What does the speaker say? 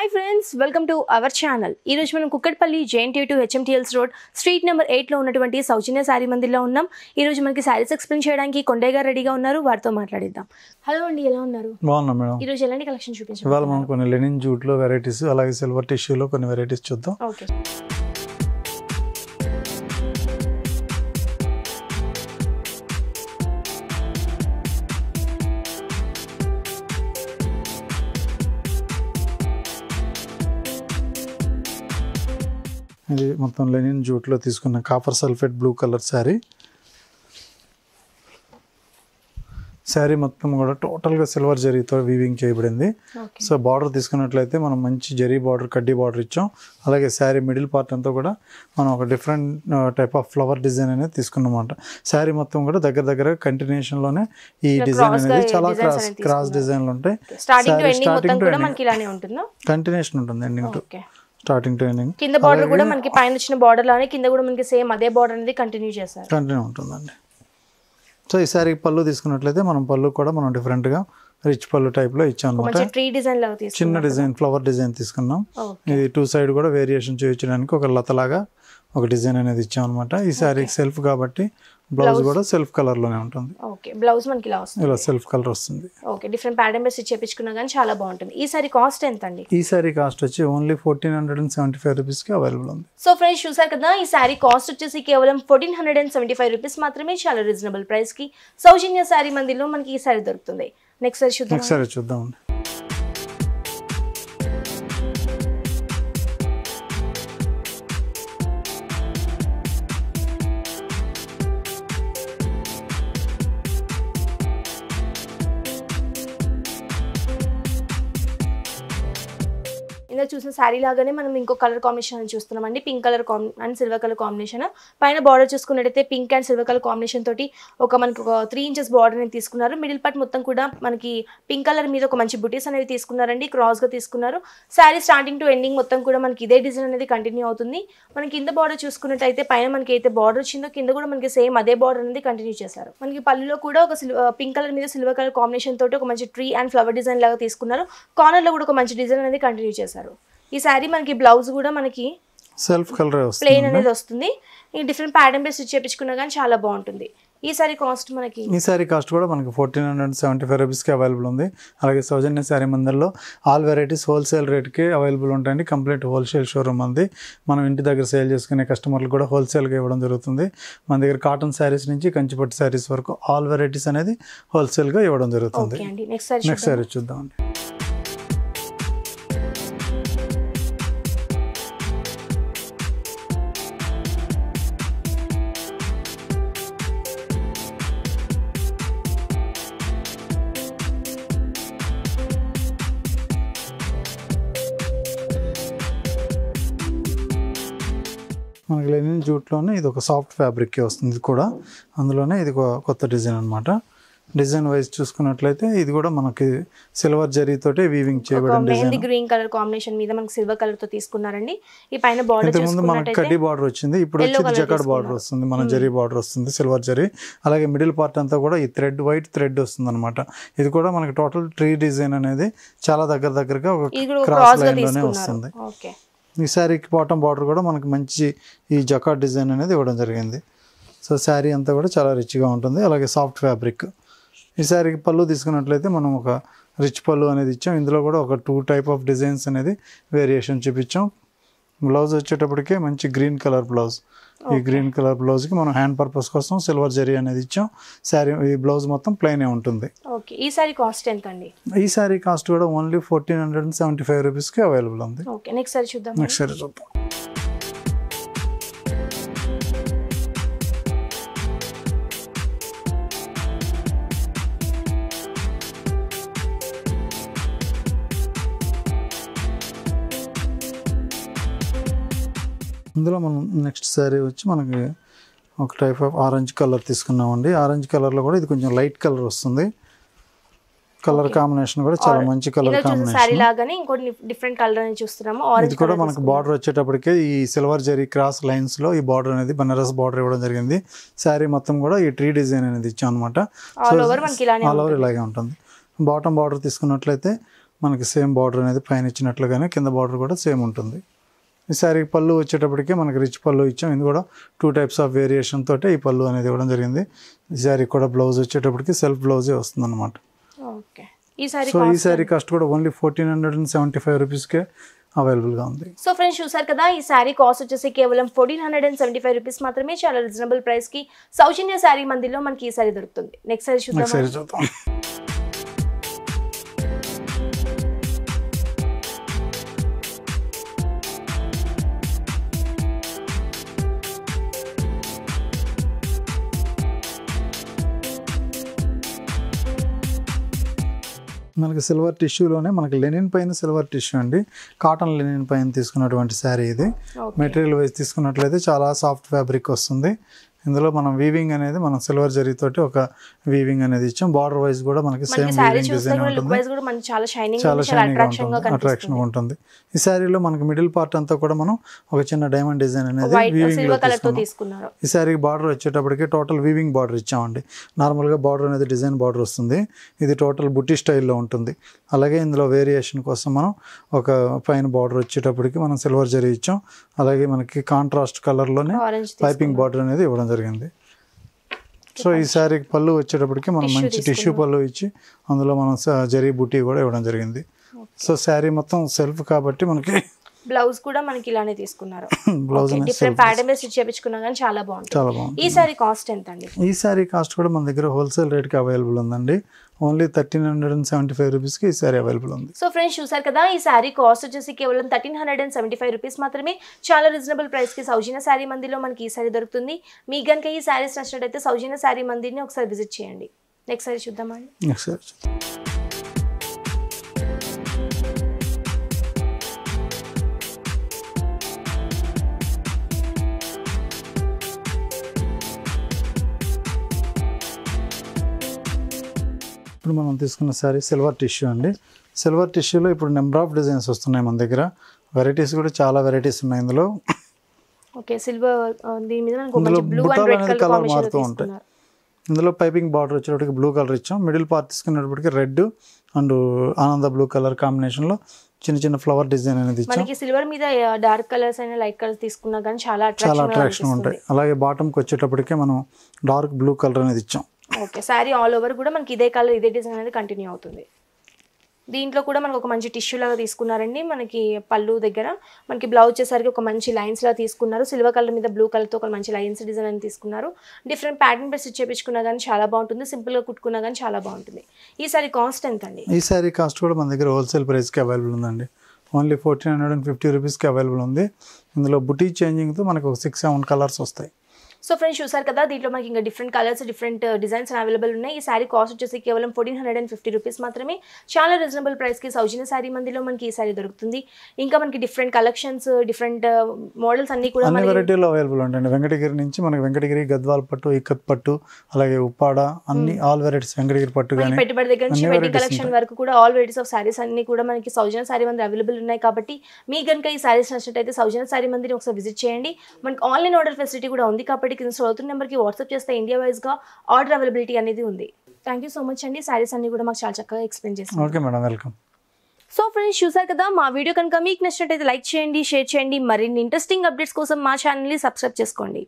Hi friends, welcome to our channel. ఈ రోజు మనం Kukatpally JNT to HMTLs road street number 8 లో ఉన్నటువంటి సౌజన్య సారీ మందిర్లో ఉన్నాం. ఈ రోజు మనకి సారీస్ ఎక్స్ప్లెయిన్ చేయడానికి కొండయ్య గారు రెడీగా ఉన్నారు. వారితో మాట్లాడిద్దాం. హలో అండి, ఎలా ఉన్నారు? బాగున్నా మేడం. ఈ రోజు ఎలాంటి కలెక్షన్ చూపించారు? ఇవాళ మనం కొన్ని లెనిన్ జూట్ లో వెరైటీస్, అలాగే సిల్వర్ టిష్యూలో కొన్ని వెరైటీస్ చూద్దాం. ఓకే. ఇది మొత్తం లెనిన్ జూట్లో తీసుకున్న copper sulphate blue colour sari మొత్తం కూడా టోటల్గా సిల్వర్ జరీతో వీవింగ్ చేయబడింది. సో బార్డర్ తీసుకున్నట్లయితే మనం మంచి జరీ బార్డర్, కడ్డీ బార్డర్ ఇచ్చాం. అలాగే శారీ మిడిల్ పార్ట్ అంతా కూడా మనం ఒక different type of flower design అనేది తీసుకున్నమాట. శారీ మొత్తం కూడా దగ్గర కంటిన్యూషన్లోనే ఈ డిజైన్ అనేది చాలా క్రాస్ డిజైన్లు ఉంటాయి. కంటిన్యూషన్ ఉంటుంది ending to starting to ending. కింద బార్డర్ కూడా మనకి పైన వచ్చిన బార్డర్ లానే కింద కూడా మనకి సేమ్ అదే బార్డర్ అనేది కంటిన్యూ ఉంటుందండి. సో ఈ సారీ పళ్ళు తీసుకున్నట్లయితే మనం పళ్ళు కూడా మనం డిఫరెంట్గా రిచ్ పళ్ళు టైప్ లో ఇచ్చాం అనమాట. చిన్న డిజైన్ ఫ్లవర్ డిజైన్ తీసుకున్నాం. ఇది 2 సైడ్ కూడా వేరియేషన్ చూపించడానికి ఒక లతలాగా ఒక డిజైన్ అనేది ఇచ్చాం అనమాట. ఈ సారీ సెల్ఫ్ కాబట్టి బ్లౌజ్ కూడా సెల్ఫ్ కలర్ లోనే ఉంటుంది. ఓకే, బ్లౌజ్ మనకి ఇలా వస్తుంది, ఇలా సెల్ఫ్ కలర్ వస్తుంది. ఓకే, డిఫరెంట్ ప్యాటర్న్ బేస్ చేపించుకున్నా కానీ చాలా బాగుంటుంది. ఈ సారీ కాస్ట్ ఎంత అండి? ఈ సారీ కాస్ట్ వచ్చి ఓన్లీ 1475 రూపీస్ కి అవైలబుల్ ఉంది. సో ఫ్రెండ్స్ చూసారు కదా, ఈ సారీ కాస్ట్ వచ్చేసి కేవలం 1475 రూపీస్ మాత్రమే. చాలా రీజనబుల్ ప్రైస్ కి సౌజన్య సారీ మందిలో మనకి ఈ సారీ దొరుకుతుంది. నెక్స్ట్ సారీ చూద్దాం. ఇందులో చూసిన శారీ లాగానే మనం ఇంకో కలర్ కాంబినేషన్ అని చూస్తున్నామండి. Pink colour and silver colour combination. పైన బార్డర్ చూసుకున్నట్టయితే pink and silver colour combination తోటి మనకి ఒక 3 ఇంచెస్ బార్డర్ అనేది తీసుకున్నారు. మిడిల్ పార్ట్ మొత్తం కూడా మనకి పింక్ కలర్ మీద ఒక మంచి బుటీస్ అనేది తీసుకున్నారండి, క్రాస్ గా తీసుకున్నారు. శారీ స్టార్టింగ్ టు ఎండింగ్ మొత్తం కూడా మనకి ఇదే డిజైన్ అనేది కంటిన్యూ అవుతుంది. మనకి కింద బార్డర్ చూసుకున్నట్టయితే పైన మనకి అయితే బార్డర్ వచ్చిందో కింద కూడా మనకి సేమ్ అదే బార్డర్ అనేది కంటిన్యూ చేశారు. మనకి పళ్ళులో కూడా ఒక పింక్ కలర్ మీద సిల్వర్ కలర్ కాంబినేషన్ తోటి ఒక మంచి ట్రీ అండ్ ఫ్లవర్ డిజైన్ లాగా తీసుకున్నారు. కార్నర్ లో కూడా ఒక మంచి డిజైన్ అనేది కంటిన్యూ చేశారు. ఈ సారీ మనకి బ్లౌజ్ కూడా మనకి సెల్ఫ్ కలర్ ప్లెయిన్ అనేది వస్తుంది. ఈ డిఫరెంట్ ప్యాటర్న్ బేస్ చేపించుకున్నా కానీ చాలా బాగుంటుంది. ఈ సారీ కాస్ట్ కూడా మనకి 1475 రూపీస్ కి అవైలబుల్ ఉంది. అలాగే సౌజన్య సారీ మందిర్లో ఆల్ వెరైటీస్ హోల్సేల్ రేట్ కి అవైలబుల్ ఉంటాయండి. కంప్లీట్ హోల్సేల్ షోరూమ్ ఉంది. మనం ఇంటి దగ్గర సేల్ చేసుకునే కస్టమర్లు కూడా హోల్సేల్ గా ఇవ్వడం జరుగుతుంది. మన దగ్గర కాటన్ శారీస్ నుంచి కంచిపట్టు శారీస్ వరకు ఆల్ వెరైటీస్ అనేది హోల్సేల్ గా ఇవ్వడం జరుగుతుంది. నెక్స్ట్ సారీ చూద్దాం. మనకి లెనిన్ జూట్లోనే ఇది ఒక సాఫ్ట్ ఫ్యాబ్రిక్ వస్తుంది. ఇది కూడా అందులోనే ఇది కొత్త డిజైన్ అనమాట. డిజైన్ వైజ్ చూసుకున్నట్లయితే ఇది కూడా మనకి సిల్వర్ జరీతోటి వీవింగ్ చేయబడిన డిజైన్. గ్రీన్ కలర్ కాంబినేషన్ మీద మనకి సిల్వర్ కలర్ తో తీసుకున్నారండి. ఈ పైన బార్డర్ ఇంతకుముందు మనకి కడ్డీ బార్డర్ వచ్చింది, ఇప్పుడు వచ్చి జకార్డ్ బార్డర్ వస్తుంది. మన జరీ బార్డర్ వస్తుంది, సిల్వర్ జరీ. అలాగే మిడిల్ పార్ట్ అంతా కూడా ఈ థ్రెడ్, వైట్ థ్రెడ్ వస్తుంది అనమాట. ఇది కూడా మనకి టోటల్ ట్రీ డిజైన్ అనేది చాలా దగ్గరగా ఒక క్రాస్ లైన్ లోనే వస్తుంది. ఈ శారీకి బాటమ్ బార్డర్ కూడా మనకి మంచి ఈ జకార్డ్ డిజైన్ అనేది ఇవ్వడం జరిగింది. సో శారీ అంతా కూడా చాలా రిచ్గా ఉంటుంది. అలాగే సాఫ్ట్ ఫ్యాబ్రిక్. ఈ శారీకి పళ్ళు తీసుకున్నట్లయితే మనం ఒక రిచ్ పళ్ళు అనేది ఇచ్చాం. ఇందులో కూడా ఒక 2 టైప్ ఆఫ్ డిజైన్స్ అనేది వేరియేషన్ చూపించాం. బ్లౌజ్ వచ్చేటప్పటికే మంచి గ్రీన్ కలర్ బ్లౌజ్. ఈ గ్రీన్ కలర్ బ్లౌజ్కి మనం హ్యాండ్ పర్పస్ కోసం సిల్వర్ జరీ అనేది ఇచ్చాం. శారీ ఈ బ్లౌజ్ మొత్తం ప్లెయిన్ ఉంటుంది. ఈ సారీ కాస్ట్ ఎంత అండి? ఈ సారీ కాస్ట్ కూడా ఓన్లీ 1475 రూపీస్కి అవైలబుల్ ఉంది. నెక్స్ట్ సారీ చూద్దాం. ఇందులో మనం నెక్స్ట్ శారీ వచ్చి మనకి ఒక టైప్ ఆఫ్ ఆరెంజ్ కలర్ తీసుకున్నామండి. ఆరెంజ్ కలర్లో కూడా ఇది కొంచెం లైట్ కలర్ వస్తుంది. కలర్ కాంబినేషన్ కూడా చాలా మంచి కలర్ కాంబినేషన్. సారీ లాగానే ఇంకోటి డిఫరెంట్ కలర్ అని చూస్తున్నాము. ఇది కూడా మనకు బార్డర్ వచ్చేటప్పటికే ఈ సిల్వర్ జరీ క్రాస్ లైన్స్ లో ఈ బార్డర్ అనేది బనారస్ బార్డర్ ఇవ్వడం జరిగింది. సారీ మొత్తం కూడా ఈ ట్రీ డిజైన్ అనేది ఇచ్చాం అనమాట. ఆల్ ఓవర్ ఇలాగే ఉంటుంది. బాటమ్ బార్డర్ తీసుకున్నట్లయితే మనకి సేమ్ బార్డర్ అనేది పైన ఇచ్చినట్లుగానే కింద బార్డర్ కూడా సేమ్ ఉంటుంది. ఈ శారీ పళ్ళు వచ్చేటప్పటికి మనకి రిచ్ పళ్ళు ఇచ్చాం. ఇది కూడా 2 టైప్స్ ఆఫ్ వేరియేషన్ తోటే ఈ పళ్ళు అనేది ఇవ్వడం జరిగింది. ఈ శారీ కూడా బ్లౌజ్ వచ్చేటప్పటికి సెల్ఫ్ బ్లౌజే వస్తుంది అనమాట. సో ఈ శారీ కాస్ట్ కూడా ఓన్లీ 1475 రూపీస్కే అవైలబుల్గా ఉంది. సో ఫ్రెండ్స్ చూసారు కదా, ఈ శారీ కాస్ట్ వచ్చేసి కేవలం 1475 రూపీస్ మాత్రమే. చాలా రీజనబుల్ ప్రైస్ కి సౌజన్య శారీ మందిలో మనకి ఈ శారీ దొరుకుతుంది. నెక్స్ట్ శారీ చూద్దాం. మనకి సిల్వర్ టిష్యూలోనే మనకి లెనిన్ పైన సిల్వర్ టిష్యూ అండి, కాటన్ లెనిన్ పైన తీసుకున్నటువంటి శారీ ఇది. మెటీరియల్ వైజ్ తీసుకున్నట్లయితే చాలా సాఫ్ట్ ఫ్యాబ్రిక్ వస్తుంది. ఇందులో మనం వీవింగ్ అనేది మనం సిల్వర్ జరీతోటి ఒక వీవింగ్ అనేది ఇచ్చాం. బార్డర్ వైజ్ కూడా మనకి సేమ్ వీవింగ్ డిజైన్ ఉంటుంది, చాలా షైనింగ్గా ఉంటుంది, అట్రాక్షన్ ఉంటుంది. ఈ శారీలో మనకి మిడిల్ పార్ట్ అంతా కూడా మనం ఒక చిన్న డైమండ్ డిజైన్ అనేది వీవింగ్ లో తీసుకున్నాం. ఈ శారీకి బార్డర్ వచ్చేటప్పటికి టోటల్ వీవింగ్ బార్డర్ ఇచ్చామండి. నార్మల్గా బార్డర్ అనేది డిజైన్ బార్డర్ వస్తుంది, ఇది టోటల్ బుట్టి స్టైల్లో ఉంటుంది. అలాగే ఇందులో వేరియేషన్ కోసం మనం ఒక పైన బార్డర్ వచ్చేటప్పటికి మనం సిల్వర్ జరీ ఇచ్చాం. అలాగే మనకి కాంట్రాస్ట్ కలర్లోనే పైపింగ్ బార్డర్ అనేది ఇవ్వడం జరిగింది. సో ఈ శారీకి పళ్ళు వచ్చేటప్పటికి మనం మంచి టిష్యూ పళ్ళు ఇచ్చి అందులో మనం జరీ బుట్టి కూడా ఇవ్వడం జరిగింది. సో శారీ మొత్తం సెల్ఫ్ కాబట్టి మనకి బ్లౌజ్ కూడా మనకి ఇలానే తీసుకున్నారు. బ్లౌజ్ డిఫరెంట్ ప్యాటర్న్ బేస్ చేపించుకున్నా కానీ చాలా బాగుంటుంది. ఈ శారీ కాస్ట్ ఎంత అండి? ఈ శారీ కాస్ట్ కూడా మన దగ్గర హోల్సేల్ రేట్కి అవైలబుల్ ఉందండి. ఓన్లీ 1375 రూపీస్కి ఈ శారీ అవైలబుల్ ఉంది. సో ఫ్రెండ్స్ చూసారు కదా, ఈ శారీ కాస్ట్ వచ్చేసి కేవలం 1375 రూపీస్ మాత్రమే. చాలా రీజనబుల్ ప్రైస్కి సౌజన్య శారీ మందిలో మనకి ఈ శారీ దొరుకుతుంది. మీకు కనుక ఈ శారీస్ నచ్చినట్టయితే సౌజన్య శారీ మందిని ఒకసారి విజిట్ చేయండి. నెక్స్ట్ శారీ చూద్దామండి. నెక్స్ట్ శారీ ఇప్పుడు మనం తీసుకున్న శారీ సిల్వర్ టిష్యూ అండి. సిల్వర్ టిష్యూలో ఇప్పుడు నెంబర్ ఆఫ్ డిజైన్స్ వస్తున్నాయి మన దగ్గర. వెరైటీస్ కూడా చాలా వెరైటీస్ ఉన్నాయి ఇందులో. ఓకే, సిల్వర్ దీని మీద ఇందులో బుట్టాలు అనేది కలర్ మారుతూ ఉంటాయి. ఇందులో పైపింగ్ బార్డర్ వచ్చేటప్పటికి బ్లూ కలర్ ఇచ్చాం. మిడిల్ పార్ట్ తీసుకునేటప్పటికి రెడ్ అండ్ ఆనంద బ్లూ కలర్ కాంబినేషన్లో చిన్న చిన్న ఫ్లవర్ డిజైన్ అనేది ఇచ్చాం. మనకి సిల్వర్ మీద డార్క్ కలర్స్ అయినా లైట్ కలర్స్ తీసుకున్నా కానీ చాలా అట్రాక్షన్ ఉంటాయి. అలాగే బాటమ్కి వచ్చేటప్పటికి మనం డార్క్ బ్లూ కలర్ అనేది ఇచ్చాం. ఓకే, శారీ ఆల్ ఓవర్ కూడా మనకి ఇదే కలర్ ఇదే డిజైన్ అనేది కంటిన్యూ అవుతుంది. దీంట్లో కూడా మనకు ఒక మంచి టిష్యూ లాగా తీసుకున్నారండి. మనకి పళ్ళు దగ్గర మనకి బ్లౌజ్ వచ్చేసరికి ఒక మంచి లైన్స్ లా తీసుకున్నారు. సిల్వర్ కలర్ మీద బ్లూ కలర్తో ఒక మంచి లైన్స్ డిజైన్ అని తీసుకున్నారు. డిఫరెంట్ ప్యాటర్న్ బేస్ చేపించుకున్నా కానీ చాలా బాగుంటుంది, సింపుల్గా కుట్టుకున్నా కానీ చాలా బాగుంటుంది. ఈ సారీ కాస్ట్ ఎంత అండి? ఈ సారీ కాస్ట్ కూడా మన దగ్గర హోల్సేల్ ప్రైస్కి అవైలబుల్ ఉందండి. ఓన్లీ 1450 రూపీస్కి అవైలబుల్ ఉంది. ఇందులో బుటీ చేంజింగ్తో మనకు ఒక 6-7 కలర్స్ వస్తాయి. సో ఫ్రెండ్స్ చూసారు కదా, దీంట్లో మనకి ఇంకా different colours different designs available ఉన్నాయి. ఈ శారీ కాస్ట్ వచ్చేసి కేవలం 1450 రూపీస్ మాత్రమే. చాలా రీజనబుల్ ప్రైస్కి సౌజన్య శారీ మందిలో మనకి ఈ శారీ దొరుకుతుంది. ఇంకా మనకి డిఫరెంట్ కలెక్షన్స్ డిఫరెంట్ మోడల్స్ అన్ని కూడా అన్ని వెరైటీలో అవైలబుల్ ఉంటాయండి. వెంకటగిరి నుంచి మనకి వెంకటగిరి, గద్వాల్ పట్టు, ఇక్కత్ పట్టు, అలాగే ఉప్పాడ అన్ని ఆల్ వెరైటీస్ వెంకటగిరి పట్టు కానీ పెట్టుబడి దగ్గర నుంచి వెడ్డింగ్ కలెక్షన్ వరకు కూడా ఆల్ వెరైటీస్ ఆఫ్ శారీస్ అన్ని కూడా మనకి సౌజన్య శారీ మంది అవైలబుల్ ఉన్నాయి. కాబట్టి మీకు కనుక ఈ శారీస్ నచ్చినట్టయితే సౌజన్య శారీ మందిని ఒకసారి విజిట్ చేయండి. మనకి ఆన్లైన్ ఆర్డర్ ఫెసిలిటీ కూడా ఉంది. కాబట్టి కింద స్క్రోల్ నెంబర్కి వాట్సాప్ చేస్తే ఇండియా వైజ్గా ఆర్డర్ అవైలబిలిటీ అనేది ఉంది. థ్యాంక్ యూ సో మచ్ అండి. శారీస్ అన్ని కూడా మాకు చాలా చక్కగా ఎక్స్ప్లెయిన్ చేస్తాం. Okay madam, welcome. So friends చూసారు కదా, మా వీడియో కనుక మీకు నచ్చినట్టయితే లైక్ చేయండి, షేర్ చేయండి. మరిన్ని ఇంట్రెస్టింగ్ అప్డేట్స్ కోసం మా ఛానల్ని సబ్స్క్రైబ్ చేసుకోండి.